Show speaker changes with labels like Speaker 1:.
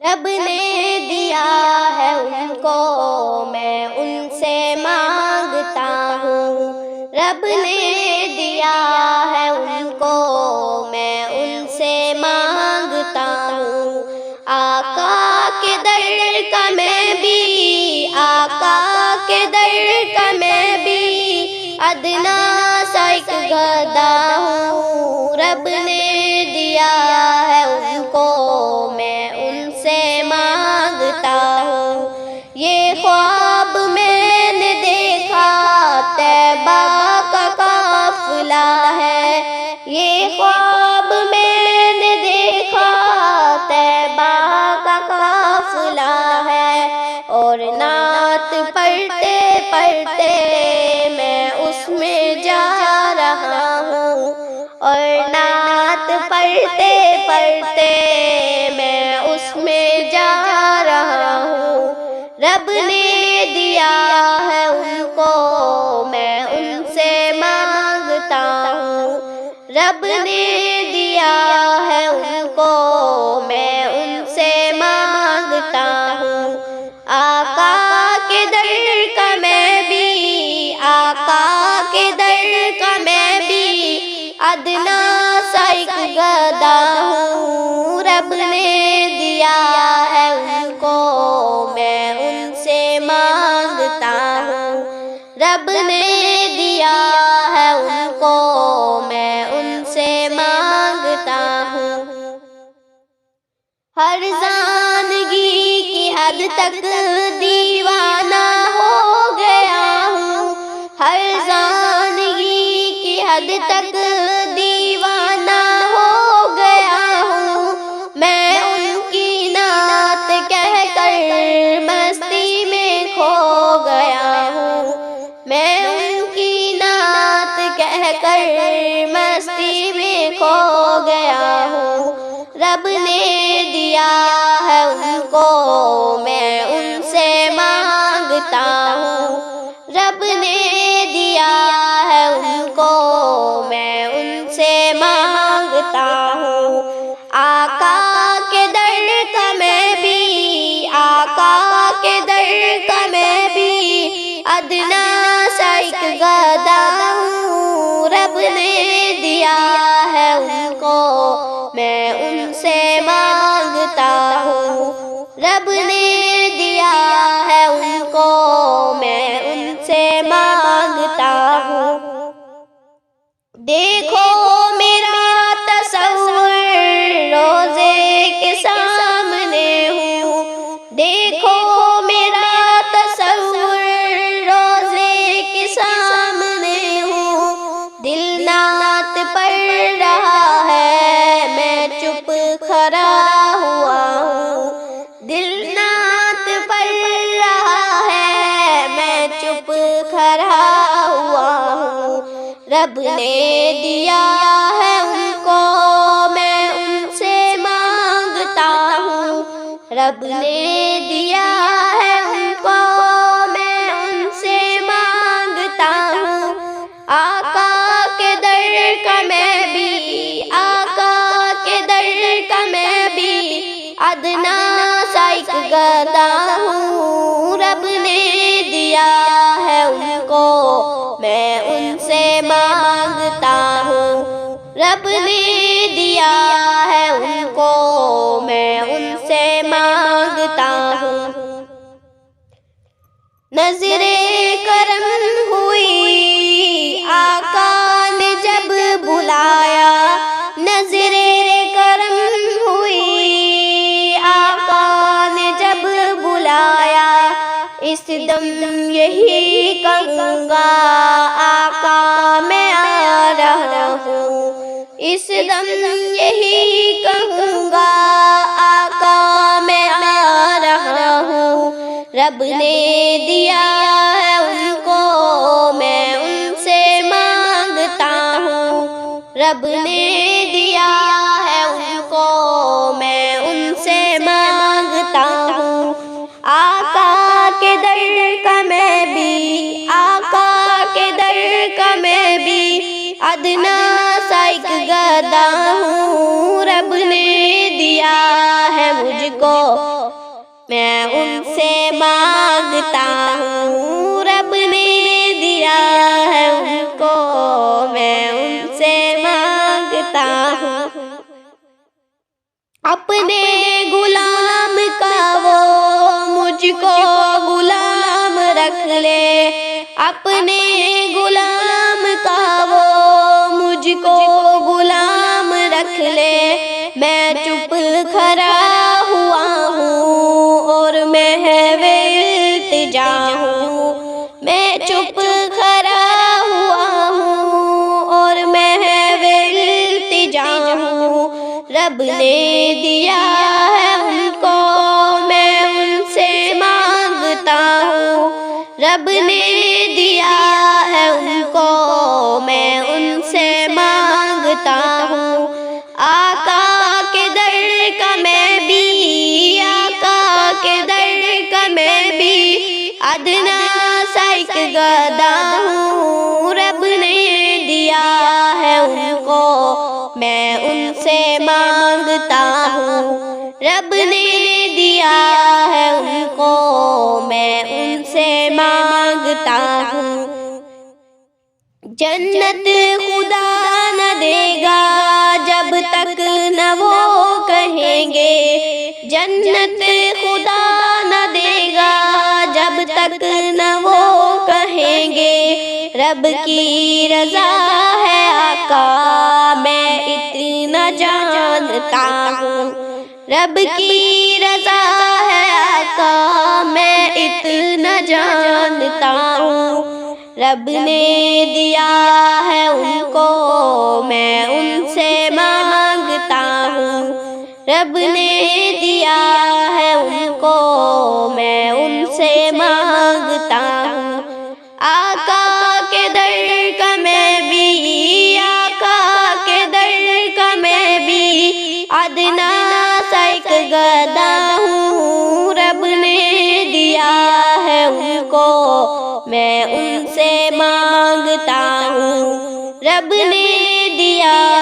Speaker 1: رب نے دیا ہے ان کو میں ان سے مانگتا ہوں، رب نے دیا ہے ان کو میں ان سے مانگتا ہوں۔ آقا کے در کا میں بھی، آقا کے در کا میں بھی ادنا سا ایک گدھا ہوں، رب نے دیا ہے ان کو میں ان سے مانگتا ہوں۔ یہ خواب میں نے دیکھا طیبہ کا قافلہ ہے، یہ خواب میں نے دیکھا طیبہ کا قافلہ ہے، اور نعت پڑھتے پڑھتے میں اس میں جا رہا ہوں، اور نعت پڑھتے پڑھتے میں اس میں جا رہا ہوں۔ رب نے دیا ہے ان کو میں ان سے مانگتا ہوں، رب نے دیا ہے ان کو میں ان سے مانگتا ہوں۔ آقا کے در کا میں بھی، آقا کے در کا میں بھی ادنا سا ایک گدھا ہوں، رب نے دیا ہے ان کو میں ان سے مانگتا ہوں، رب نے دیا ہے ان کو میں ان سے مانگتا ہوں۔ ہر زندگی کی حد تک دیوانہ ہو گیا ہوں، ہر زندگی کی حد تک دیوانہ ہو گیا ہوں، میں ان کی نعت کہہ کر مستی میں کھو گیا ہوں، میں ان کی نعت کہہ کر مستی میں کھو گیا ہوں۔ رب نے دیا ہے ان کو میں ان سے مانگتا ہوں، رب نے دیا ہے ان کو میں ان سے مانگتا ہوں۔ آقا کے در کا میں بھی، آقا کے در کا میں بھی ادنا سا ایک گدھا ہوں، رب نے دیا ہے ان کو میں ان سے مانگتا ہوں، رب نے دیا ہے ان کو میں ان سے مانگتا ہوں۔ دیکھو میرا تصور روزے کے سامنے ہوں، دیکھو میرا تصور روزے کے سامنے ہوں، دل نعت پڑھ رہا ہے میں چپ کھڑا ہوا ہوں، دل نعت پڑھ رہا ہے میں چپ کھڑا ہوا ہوں۔ رب نے دیا ہے ان کو میں ان سے مانگتا ہوں، رب نے دیا ہے ان کو میں ان سے مانگتا ہوں۔ آقا کے در کا میں بھی، آقا کے در کا میں بھی ادنا سا ایک گدھا ہوں، رب نے دیا ہے ان کو میں ان سے مانگتا ہوں، رب نے دیا ہے ان کو میں ان سے مانگتا ہوں۔ نظر کرم ہوئی آقا نے جب بلایا، نظر کرم ہوئی آقا نے جب بلایا، اس دم یہی کہوں گا آقا میں آ رہا ہوں، اس دم یہی کہوں گا آقا میں آ رہا ہوں۔ رب نے دیا ہے ان کو میں ان سے مانگتا ہوں، رب نے دیا ہے ان کو میں ان سے مانگتا ہوں۔ آقا کے در کا میں بھی، آقا کے در کا میں بھی ادنا سا ایک گدھا ہوں، رب نے دیا ہے مجھ کو میں ان سے مانگتا ہوں، رب نے دیا ہے ان کو، میں ان سے مانگتا ہوں۔ اپنے غلام کا وہ مجھ کو غلام رکھ لے، اپنے غلام کا وہ مجھ کو غلام رکھ لے۔ میں چپ کھڑا ہوا ہوں اور محو التجا ہوں، میں چپ کھڑا ہوا ہوں اور محو التجا ہوں۔ رب نے دیا ہے ان کو، میں ان سے مانگتا ہوں، رب نے دیا ہے ان کو، میں ان سے مانگتا ہوں۔ آقا کے در کا میں بھی، آقا کے در کا میں بھی ادنا سا ایک گدا ہوں۔ رب نے دیا ہے ان کو، میں ان سے مانگتا ہوں، رب نے دیا ہے ان کو، میں ان سے مانگتا ہوں۔ جنت خدا نہ دے گا جب تک نہ وہ کہیں گے، جنت خدا نہ دے گا جب تک نہ وہ کہیں گے۔ رب کی رضا ہے آقا میں اتنا جانتا ہوں، رب کی رضا ہے آقا میں اتنا جانتا ہوں۔ رب نے دیا ہے ان کو، میں ان سے مانگتا ہوں، رب نے دیا ہے ان کو، میں ان سے مانگتا ہوں۔ آقا کے در کا میں بھی، آقا کے در کا میں بھی ادنا سا ایک گدا ہوں۔ رب نے دیا ہے ان کو، میں ان سے مانگتا ہوں، رب نے دیا